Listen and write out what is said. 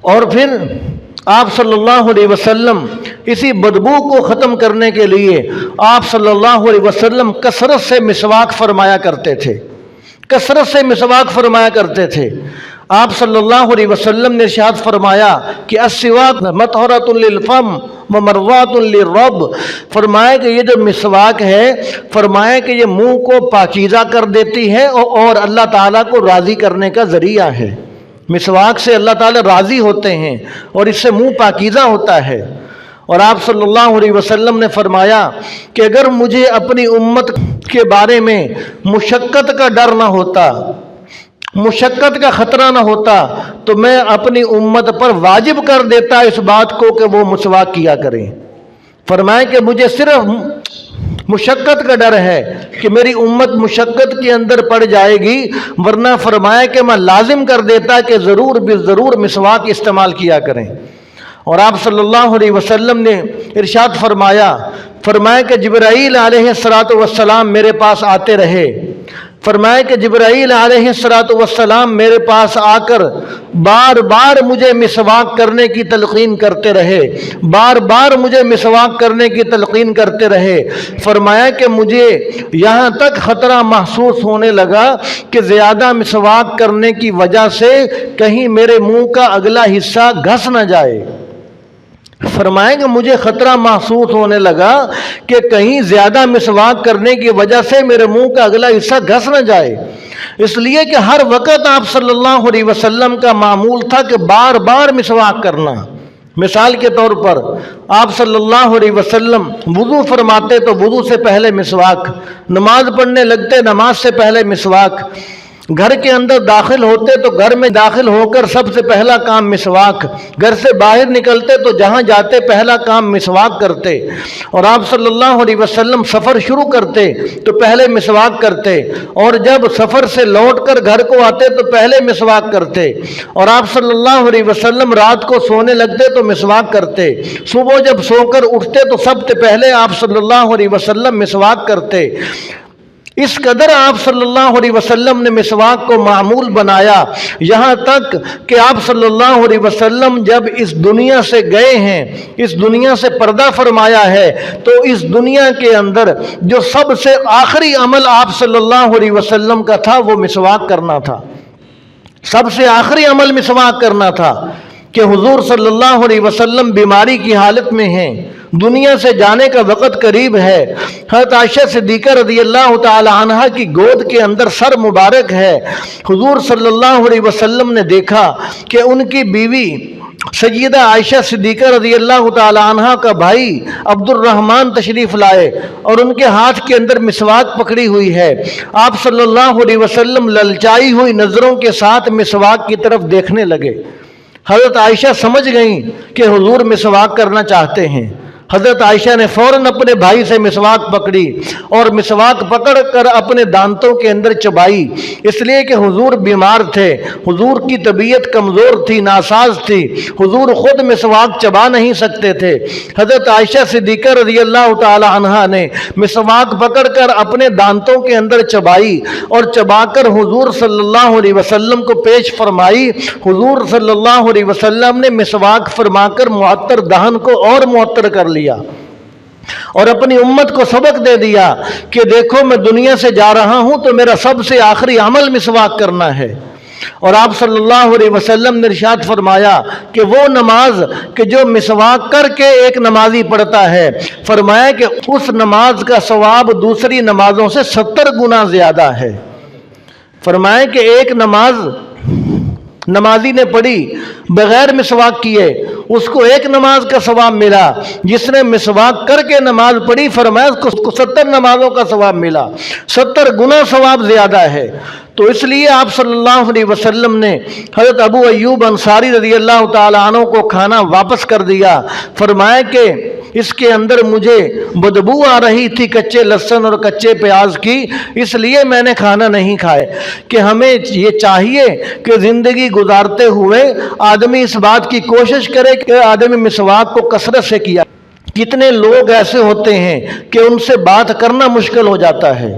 اور پھر آپ صلی اللہ علیہ وسلم اسی بدبو کو ختم کرنے کے لیے آپ صلی اللہ علیہ وسلم کثرت سے مسواک فرمایا کرتے تھے، کثرت سے مسواک فرمایا کرتے تھے۔ آپ صلی اللہ علیہ وسلم نے ارشاد فرمایا کہ السواک مطہرۃ للفم ومروۃ للرب، فرمایا کہ یہ جو مسواک ہے، فرمایا کہ یہ منہ کو پاکیزہ کر دیتی ہے اور اللہ تعالیٰ کو راضی کرنے کا ذریعہ ہے۔ مسواک سے اللہ تعالیٰ راضی ہوتے ہیں اور اس سے منہ پاکیزہ ہوتا ہے۔ اور آپ صلی اللہ علیہ وسلم نے فرمایا کہ اگر مجھے اپنی امت کے بارے میں مشقت کا ڈر نہ ہوتا، مشقت کا خطرہ نہ ہوتا، تو میں اپنی امت پر واجب کر دیتا اس بات کو کہ وہ مسواک کیا کریں۔ فرمایا کہ مجھے صرف مشقت کا ڈر ہے کہ میری امت مشقت کے اندر پڑ جائے گی، ورنہ فرمایا کہ میں لازم کر دیتا کہ ضرور ضرور مسواک استعمال کیا کریں۔ اور آپ صلی اللہ علیہ وسلم نے ارشاد فرمایا کہ جبرائیل علیہ السلام میرے پاس آتے رہے، فرمایا کہ جبرائیل علیہ السلام میرے پاس آ کر بار بار مجھے مسواک کرنے کی تلقین کرتے رہے، بار بار مجھے مسواک کرنے کی تلقین کرتے رہے۔ فرمایا کہ مجھے یہاں تک خطرہ محسوس ہونے لگا کہ زیادہ مسواک کرنے کی وجہ سے کہیں میرے منہ کا اگلا حصہ گھس نہ جائے۔ فرمائیں کہ مجھے خطرہ محسوس ہونے لگا کہ کہیں زیادہ مسواک کرنے کی وجہ سے میرے منہ کا اگلا حصہ گھس نہ جائے، اس لیے کہ ہر وقت آپ صلی اللہ علیہ وسلم کا معمول تھا کہ بار بار مسواک کرنا۔ مثال کے طور پر آپ صلی اللہ علیہ وسلم وضو فرماتے تو وضو سے پہلے مسواک، نماز پڑھنے لگتے نماز سے پہلے مسواک، گھر کے اندر داخل ہوتے تو گھر میں داخل ہو کر سب سے پہلا کام مسواک، گھر سے باہر نکلتے تو جہاں جاتے پہلا کام مسواک کرتے۔ اور آپ صلی اللہ علیہ وسلم سفر شروع کرتے تو پہلے مسواک کرتے، اور جب سفر سے لوٹ کر گھر کو آتے تو پہلے مسواک کرتے، اور آپ صلی اللہ علیہ وسلم رات کو سونے لگتے تو مسواک کرتے، صبح جب سو کر اٹھتے تو سب سے پہلے آپ صلی اللہ علیہ وسلم مسواک کرتے۔ اس قدر آپ صلی اللہ علیہ وسلم نے مسواک کو معمول بنایا، یہاں تک کہ آپ صلی اللہ علیہ وسلم جب اس دنیا سے گئے ہیں، اس دنیا سے پردہ فرمایا ہے، تو اس دنیا کے اندر جو سب سے آخری عمل آپ صلی اللہ علیہ وسلم کا تھا وہ مسواک کرنا تھا۔ سب سے آخری عمل مسواک کرنا تھا کہ حضور صلی اللہ علیہ وسلم بیماری کی حالت میں ہیں، دنیا سے جانے کا وقت قریب ہے، حضرت عائشہ صدیقہ رضی اللہ تعالی عنہ کی گود کے اندر سر مبارک ہے۔ حضور صلی اللہ علیہ وسلم نے دیکھا کہ ان کی بیوی سیدہ عائشہ صدیقہ رضی اللہ تعالی عنہ کا بھائی عبد الرحمن تشریف لائے اور ان کے ہاتھ کے اندر مسواک پکڑی ہوئی ہے۔ آپ صلی اللہ علیہ وسلم للچائی ہوئی نظروں کے ساتھ مسواک کی طرف دیکھنے لگے۔ حضرت عائشہ سمجھ گئیں کہ حضور مسواک کرنا چاہتے ہیں۔ حضرت عائشہ نے فوراً اپنے بھائی سے مسواک پکڑی اور مسواک پکڑ کر اپنے دانتوں کے اندر چبائی، اس لیے کہ حضور بیمار تھے، حضور کی طبیعت کمزور تھی، ناساز تھی، حضور خود مسواک چبا نہیں سکتے تھے۔ حضرت عائشہ صدیقہ رضی اللہ تعالی عنہا نے مسواک پکڑ کر اپنے دانتوں کے اندر چبائی اور چبا کر حضور صلی اللہ علیہ وسلم کو پیش فرمائی۔ حضور صلی اللہ علیہ وسلم نے مسواک فرما کر معطر دہن کو اور معطر کر لیا اور اپنی امت کو سبق دے دیا کہ دیکھو میں دنیا سے جا رہا ہوں تو میرا سب سے آخری عمل مسواک کرنا ہے۔ اور آپ صلی اللہ علیہ وسلم نے ارشاد فرمایا کہ وہ نماز کہ جو مسواک کر کے ایک نمازی پڑھتا ہے، فرمایا کہ اس نماز کا ثواب دوسری نمازوں سے 70 گنا زیادہ ہے۔ فرمایا کہ ایک نماز نمازی نے پڑھی بغیر مسواک کیے، اس کو ایک نماز کا ثواب ملا، جس نے مسواک کر کے نماز پڑھی فرمایا اس کو 70 نمازوں کا ثواب ملا، 70 گنا ثواب زیادہ ہے۔ تو اس لیے آپ صلی اللہ علیہ وسلم نے حضرت ابو ایوب انصاری رضی اللہ تعالی عنہ کو کھانا واپس کر دیا۔ فرمایا کہ اس کے اندر مجھے بدبو آ رہی تھی کچے لہسن اور کچے پیاز کی، اس لیے میں نے کھانا نہیں کھائے۔ کہ ہمیں یہ چاہیے کہ زندگی گزارتے ہوئے آدمی اس بات کی کوشش کرے کہ آدمی مسواک کو کثرت سے کیا۔ کتنے لوگ ایسے ہوتے ہیں کہ ان سے بات کرنا مشکل ہو جاتا ہے۔